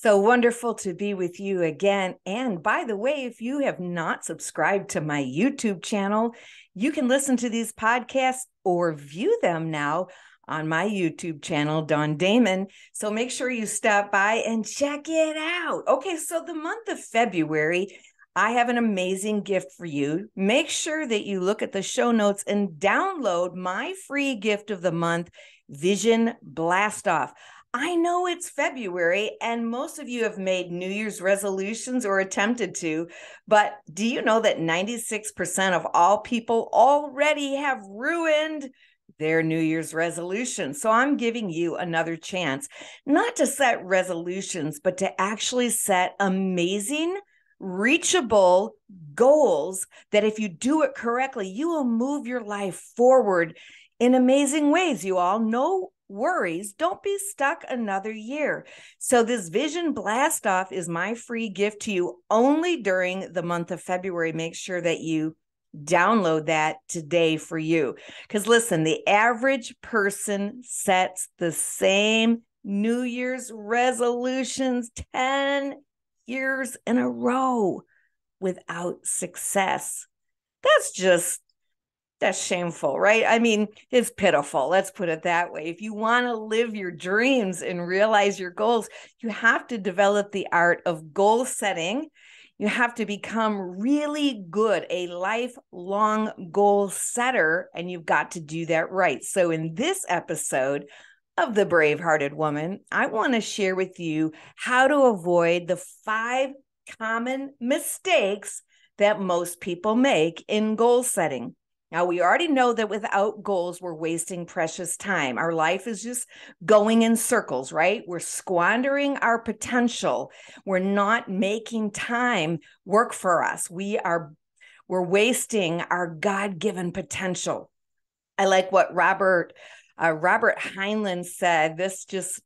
So wonderful to be with you again. And by the way, if you have not subscribed to my YouTube channel, you can listen to these podcasts or view them now on my YouTube channel, Damon. So make sure you stop by and check it out. Okay, so the month of February, I have an amazing gift for you. Make sure that you look at the show notes and download my free gift of the month, Vision Blast Off. I know it's February and most of you have made New Year's resolutions or attempted to, but do you know that 96% of all people already have ruined their New Year's resolutions? So I'm giving you another chance, not to set resolutions, but to actually set amazing, reachable goals that if you do it correctly, you will move your life forward in amazing ways. You all know worries. Don't be stuck another year. So this Vision Blast Off is my free gift to you only during the month of February. Make sure that you download that today for you. Because listen, the average person sets the same New Year's resolutions 10 years in a row without success. That's shameful, right? I mean, it's pitiful. Let's put it that way. If you want to live your dreams and realize your goals, you have to develop the art of goal setting. You have to become really good, a lifelong goal setter, and you've got to do that right. So in this episode of The Brave-Hearted Woman, I want to share with you how to avoid the 5 common mistakes that most people make in goal setting. Now, we already know that without goals, we're wasting precious time. Our life is just going in circles, right? We're squandering our potential. We're not making time work for us. We're wasting our God-given potential. I like what Robert Heinlein said. This just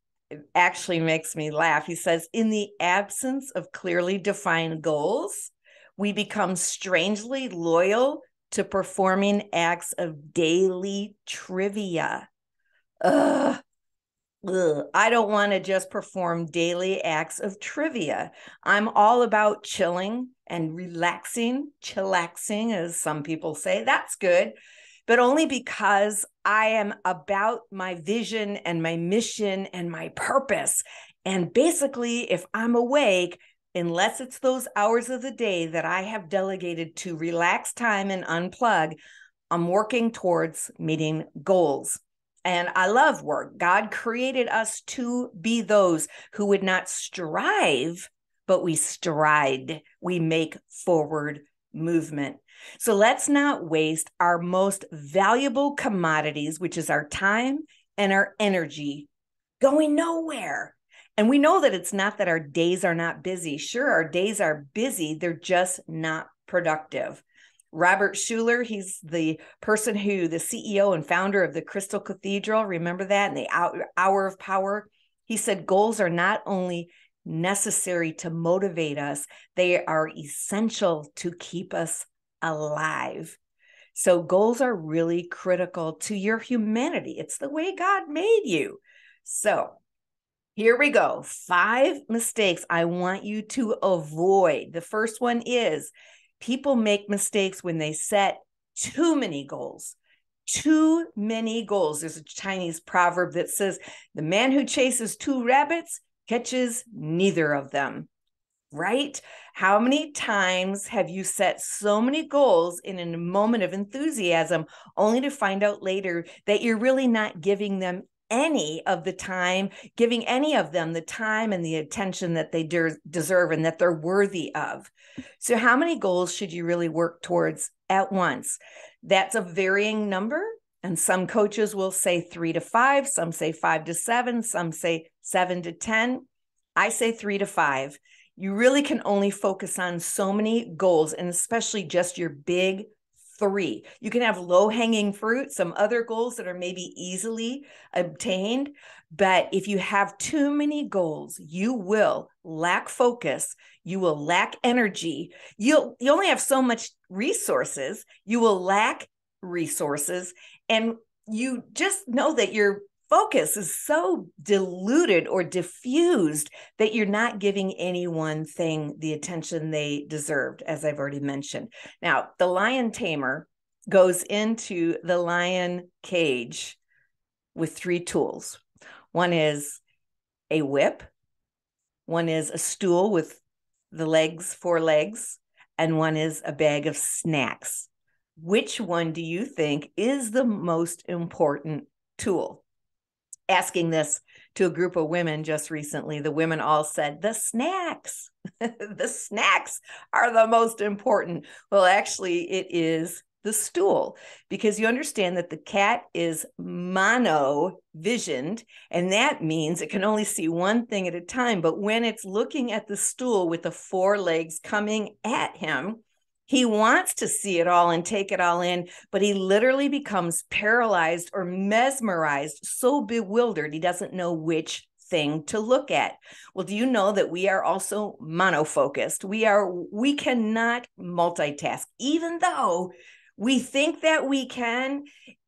actually makes me laugh. He says, in the absence of clearly defined goals, we become strangely loyal to performing acts of daily trivia. I don't want to just perform daily acts of trivia. I'm all about chilling and relaxing, chillaxing, as some people say. That's good, but only because I am about my vision and my mission and my purpose. And basically, if I'm awake, unless it's those hours of the day that I have delegated to relax time and unplug, I'm working towards meeting goals. And I love work. God created us to be those who would not strive, but we stride. We make forward movement. So let's not waste our most valuable commodities, which is our time and our energy, going nowhere. And we know that it's not that our days are not busy. Sure, our days are busy. They're just not productive. Robert Schuller, he's the CEO and founder of the Crystal Cathedral. Remember that? And the Hour of Power. He said goals are not only necessary to motivate us, they are essential to keep us alive. So goals are really critical to your humanity. It's the way God made you. So here we go. 5 mistakes I want you to avoid. The first one is people make mistakes when they set too many goals. Too many goals. There's a Chinese proverb that says, the man who chases 2 rabbits catches neither of them. Right? How many times have you set so many goals in a moment of enthusiasm only to find out later that you're really not giving them giving any of them the time and the attention that they deserve and that they're worthy of? So how many goals should you really work towards at once? That's a varying number. And some coaches will say 3 to 5, some say 5 to 7, some say 7 to 10. I say 3 to 5. You really can only focus on so many goals, and especially just your big 3. You can have low-hanging fruit, some other goals that are maybe easily obtained, but if you have too many goals, you will lack focus, you will lack energy, you only have so much resources, you will lack resources, and you just know that your focus is so diluted or diffused that you're not giving any one thing the attention they deserved, as I've already mentioned. Now, the lion tamer goes into the lion cage with 3 tools. One is a whip, one is a stool with the legs, 4 legs, and one is a bag of snacks. Which one do you think is the most important tool? Asking this to a group of women just recently, the women all said, the snacks. The snacks are the most important. Well, actually, it is the stool, because you understand that the cat is mono visioned, and that means it can only see one thing at a time. But when it's looking at the stool with the 4 legs coming at him, he wants to see it all and take it all in, but he literally becomes paralyzed or mesmerized, so bewildered, he doesn't know which thing to look at. Well, do you know that we are also monofocused? We cannot multitask, even though we think that we can.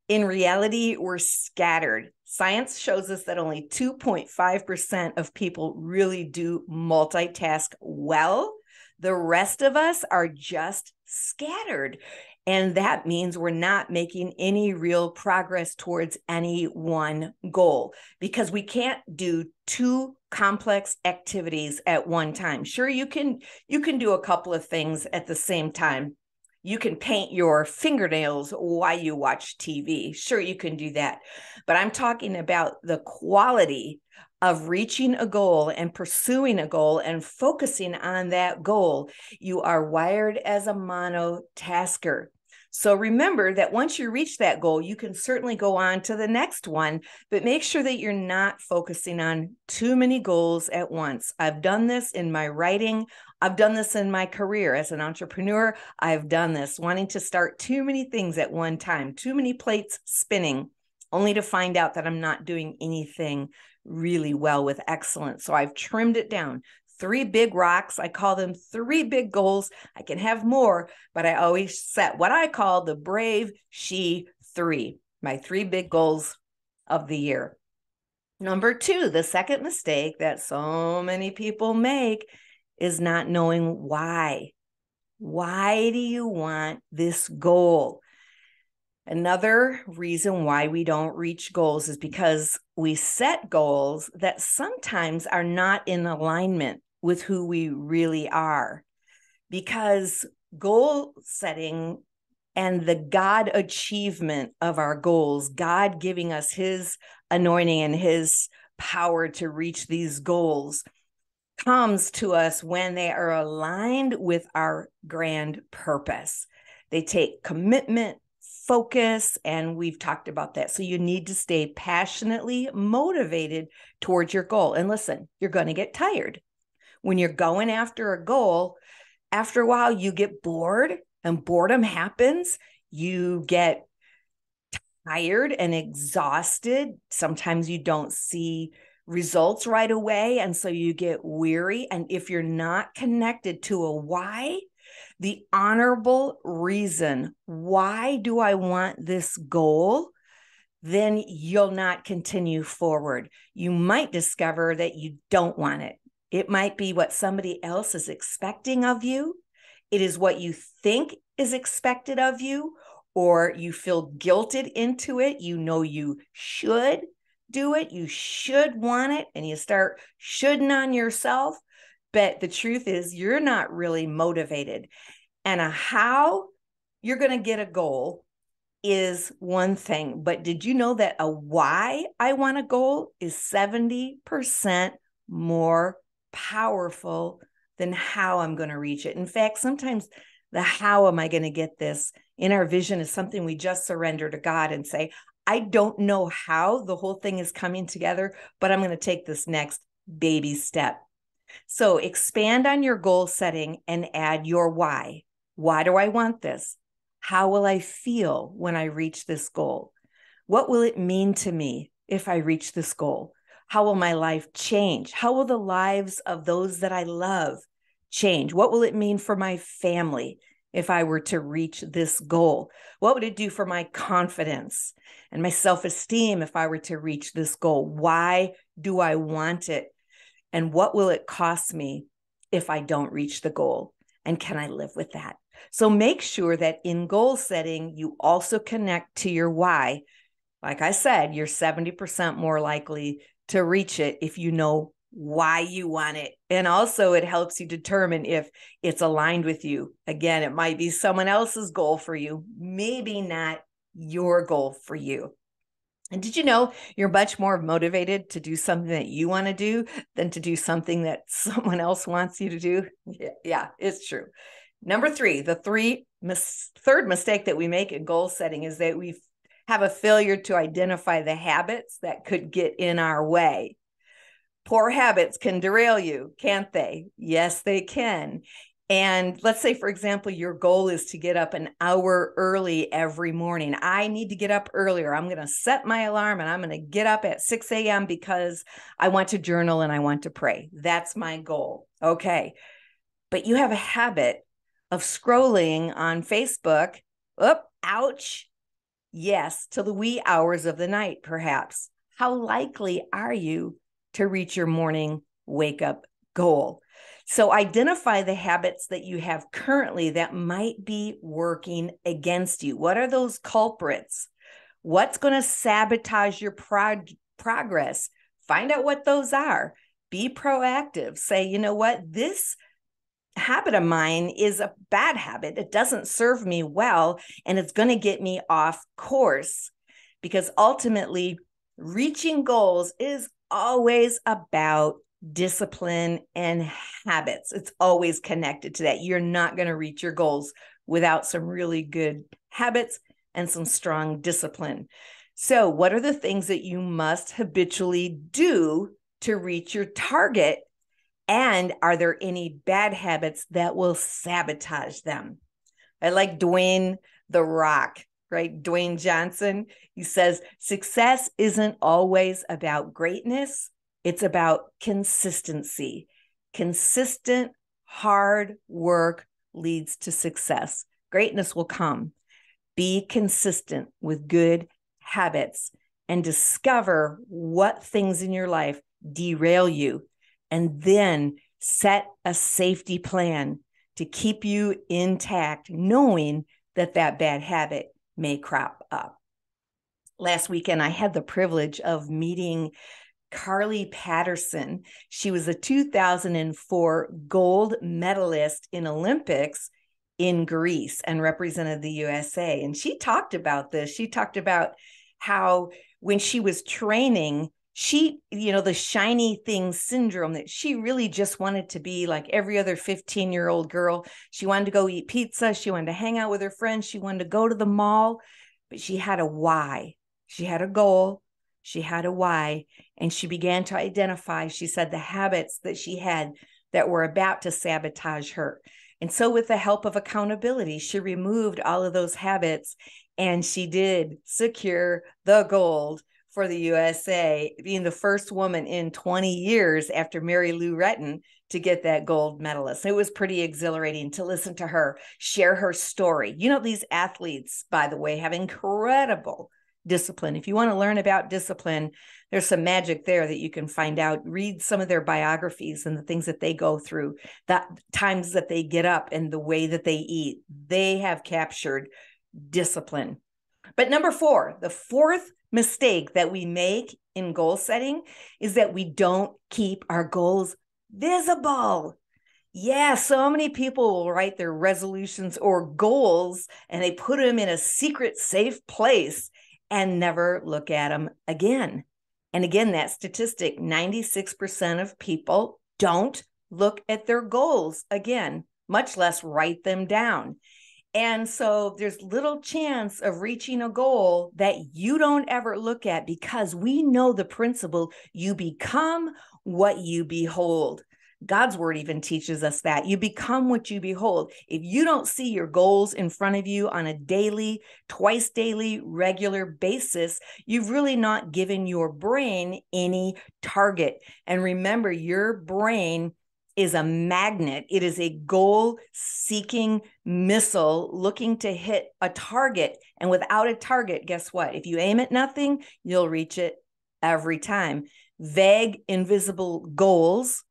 In reality, we're scattered. Science shows us that only 2.5% of people really do multitask well. The rest of us are just scattered. And that means we're not making any real progress towards any one goal, because we can't do 2 complex activities at one time. Sure, you can do a couple of things at the same time. You can paint your fingernails while you watch TV. Sure, you can do that. But I'm talking about the quality of reaching a goal and pursuing a goal and focusing on that goal. You are wired as a monotasker. So remember that once you reach that goal, you can certainly go on to the next one, but make sure that you're not focusing on too many goals at once. I've done this in my writing. I've done this in my career as an entrepreneur. I've done this, wanting to start too many things at one time, too many plates spinning, only to find out that I'm not doing anything really well with excellence. So I've trimmed it down. 3 big rocks. I call them 3 big goals. I can have more, but I always set what I call the Brave She 3, my 3 big goals of the year. Number 2, the second mistake that so many people make is not knowing why. Why do you want this goal? Another reason why we don't reach goals is because we set goals that sometimes are not in alignment with who we really are. Because goal setting and the God achievement of our goals, God giving us his anointing and his power to reach these goals, comes to us when they are aligned with our grand purpose. They take commitment, focus, and we've talked about that. So you need to stay passionately motivated towards your goal. And listen, you're going to get tired. When you're going after a goal, after a while, you get bored, and boredom happens. You get tired and exhausted. Sometimes you don't see results right away, and so you get weary. And if you're not connected to a why, the honorable reason, why do I want this goal? Then you'll not continue forward. You might discover that you don't want it. It might be what somebody else is expecting of you. It is what you think is expected of you, or you feel guilted into it. You know you should do it. You should want it, and you start shoulding on yourself. But the truth is, you're not really motivated. And how you're going to get a goal is one thing. But did you know that a why I want a goal is 70% more powerful than how I'm going to reach it? In fact, sometimes the how am I going to get this in our vision is something we just surrender to God and say, I don't know how the whole thing is coming together, but I'm going to take this next baby step. So expand on your goal setting and add your why. Why do I want this? How will I feel when I reach this goal? What will it mean to me if I reach this goal? How will my life change? How will the lives of those that I love change? What will it mean for my family if I were to reach this goal? What would it do for my confidence and my self-esteem if I were to reach this goal? Why do I want it? And what will it cost me if I don't reach the goal? And can I live with that? So make sure that in goal setting, you also connect to your why. Like I said, you're 70% more likely to reach it if you know why you want it. And also it helps you determine if it's aligned with you. Again, it might be someone else's goal for you, maybe not your goal for you. And did you know you're much more motivated to do something that you want to do than to do something that someone else wants you to do? Yeah, it's true. Number three, the third mistake that we make in goal setting is that we have a failure to identify the habits that could get in our way. Poor habits can derail you, can't they? Yes, they can. And let's say, for example, your goal is to get up an hour early every morning. I need to get up earlier. I'm going to set my alarm and I'm going to get up at 6 a.m. because I want to journal and I want to pray. That's my goal. Okay. But you have a habit of scrolling on Facebook. Ouch. Yes, till the wee hours of the night, perhaps. How likely are you to reach your morning wake up goal? So identify the habits that you have currently that might be working against you. What are those culprits? What's going to sabotage your progress? Find out what those are. Be proactive. Say, you know what? This habit of mine is a bad habit. It doesn't serve me well, and it's going to get me off course, because ultimately reaching goals is always about discipline and habits. It's always connected to that. You're not going to reach your goals without some really good habits and some strong discipline. So what are the things that you must habitually do to reach your target? And are there any bad habits that will sabotage them? I like Dwayne The Rock, right? Dwayne Johnson. He says, success isn't always about greatness. It's about consistency. Consistent, hard work leads to success. Greatness will come. Be consistent with good habits and discover what things in your life derail you. And then set a safety plan to keep you intact, knowing that that bad habit may crop up. Last weekend, I had the privilege of meeting Carly Patterson. She was a 2004 gold medalist in Olympics in Greece and represented the USA. And she talked about this. She talked about how when she was training, she, the shiny thing syndrome, that she really just wanted to be like every other 15-year-old girl. She wanted to go eat pizza. She wanted to hang out with her friends. She wanted to go to the mall, but she had a why. She had a goal. She had a why. And she began to identify, she said, the habits that she had that were about to sabotage her. And so with the help of accountability, she removed all of those habits, and she did secure the gold for the USA, being the first woman in 20 years after Mary Lou Retton to get that gold medalist. It was pretty exhilarating to listen to her share her story. These athletes, by the way, have incredible discipline. If you want to learn about discipline, there's some magic there that you can find out. Read some of their biographies and the things that they go through, the times that they get up and the way that they eat. They have captured discipline. But number four, the fourth mistake that we make in goal setting is that we don't keep our goals visible. Yeah, so many people will write their resolutions or goals and they put them in a secret, safe place and never look at them again. And again, that statistic, 96% of people don't look at their goals again, much less write them down. And so there's little chance of reaching a goal that you don't ever look at, because we know the principle, you become what you behold. God's word even teaches us that you become what you behold. If you don't see your goals in front of you on a daily, twice daily, regular basis, you've really not given your brain any target. And remember, your brain is a magnet. It is a goal-seeking missile looking to hit a target. And without a target, guess what? If you aim at nothing, you'll reach it every time. Vague, invisible goals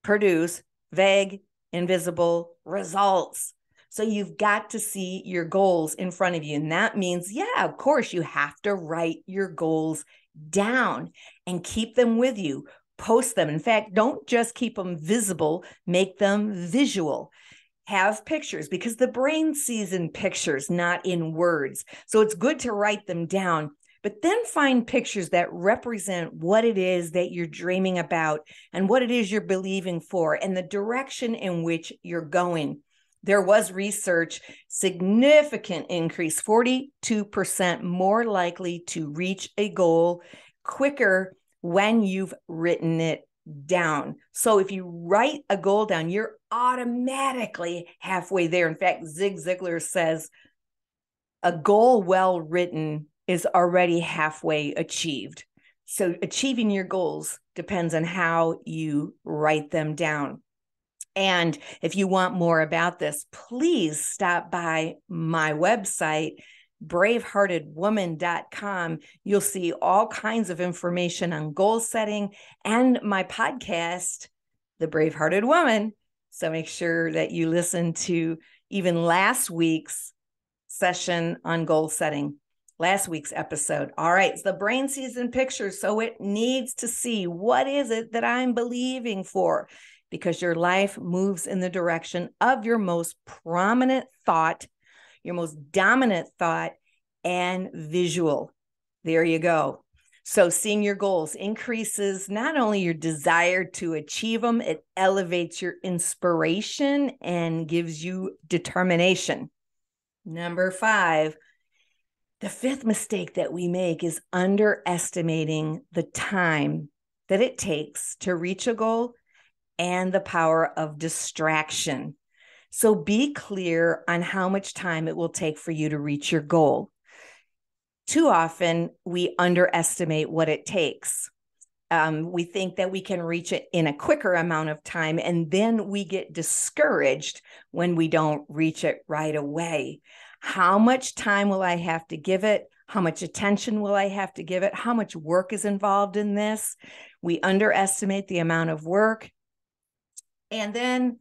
produce vague, invisible results. So you've got to see your goals in front of you. And that means, yeah, of course, you have to write your goals down and keep them with you. Post them. In fact, don't just keep them visible, make them visual. Have pictures, because the brain sees in pictures, not in words. So it's good to write them down, but then find pictures that represent what it is that you're dreaming about and what it is you're believing for and the direction in which you're going. There was research, significant increase, 42% more likely to reach a goal quicker when you've written it down. So if you write a goal down, you're automatically halfway there. In fact, Zig Ziglar says a goal well written is already halfway achieved. So achieving your goals depends on how you write them down. And if you want more about this, please stop by my website, braveheartedwoman.com. You'll see all kinds of information on goal setting and my podcast, The Bravehearted Woman. So make sure that you listen to even last week's session on goal setting, last week's episode. All right, so the brain sees in pictures, so it needs to see, what is it that I'm believing for? Because your life moves in the direction of your most prominent thought, your most dominant thought, and visual. There you go. So seeing your goals increases not only your desire to achieve them, it elevates your inspiration and gives you determination. Number 5, the 5th mistake that we make is underestimating the time that it takes to reach a goal and the power of distraction. So be clear on how much time it will take for you to reach your goal. Too often, we underestimate what it takes. We think that we can reach it in a quicker amount of time, and then we get discouraged when we don't reach it right away. How much time will I have to give it? How much attention will I have to give it? How much work is involved in this? We underestimate the amount of work. And then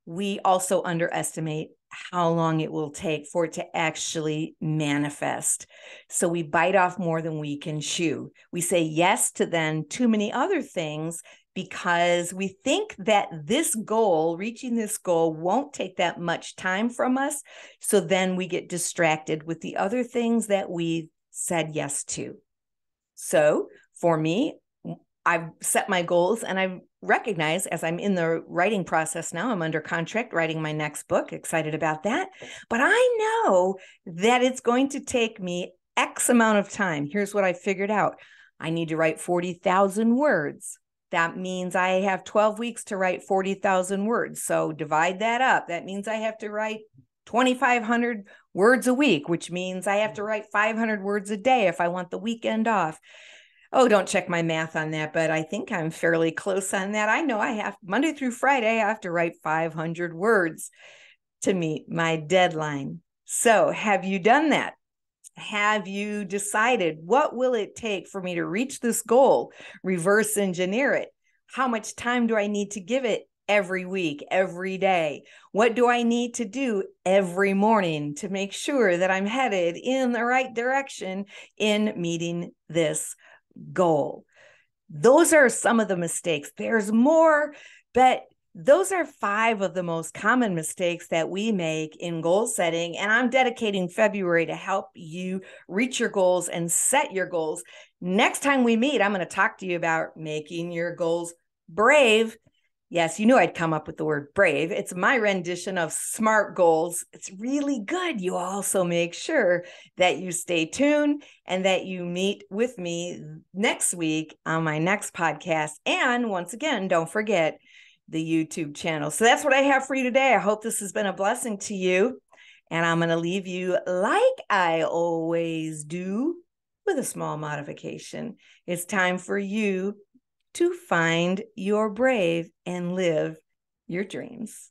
we also underestimate how long it will take for it to actually manifest. So we bite off more than we can chew. We say yes to then too many other things because we think that this goal, reaching this goal, won't take that much time from us. So then we get distracted with the other things that we said yes to. So for me, I've set my goals, and I've recognized, as I'm in the writing process now, I'm under contract writing my next book, excited about that. But I know that it's going to take me X amount of time. Here's what I figured out. I need to write 40,000 words. That means I have 12 weeks to write 40,000 words. So divide that up. That means I have to write 2,500 words a week, which means I have to write 500 words a day if I want the weekend off. Oh, don't check my math on that, but I think I'm fairly close on that. I know I have Monday through Friday, I have to write 500 words to meet my deadline. So have you done that? Have you decided what will it take for me to reach this goal? Reverse engineer it. How much time do I need to give it every week, every day? What do I need to do every morning to make sure that I'm headed in the right direction in meeting this goal? Those are some of the mistakes. There's more, but those are 5 of the most common mistakes that we make in goal setting. And I'm dedicating February to help you reach your goals and set your goals. Next time we meet, I'm going to talk to you about making your goals brave. Yes, you knew I'd come up with the word brave. It's my rendition of SMART goals. It's really good. You also make sure that you stay tuned and that you meet with me next week on my next podcast. And once again, don't forget the YouTube channel. So that's what I have for you today. I hope this has been a blessing to you. And I'm going to leave you like I always do with a small modification. It's time for you to find your brave and live your dreams.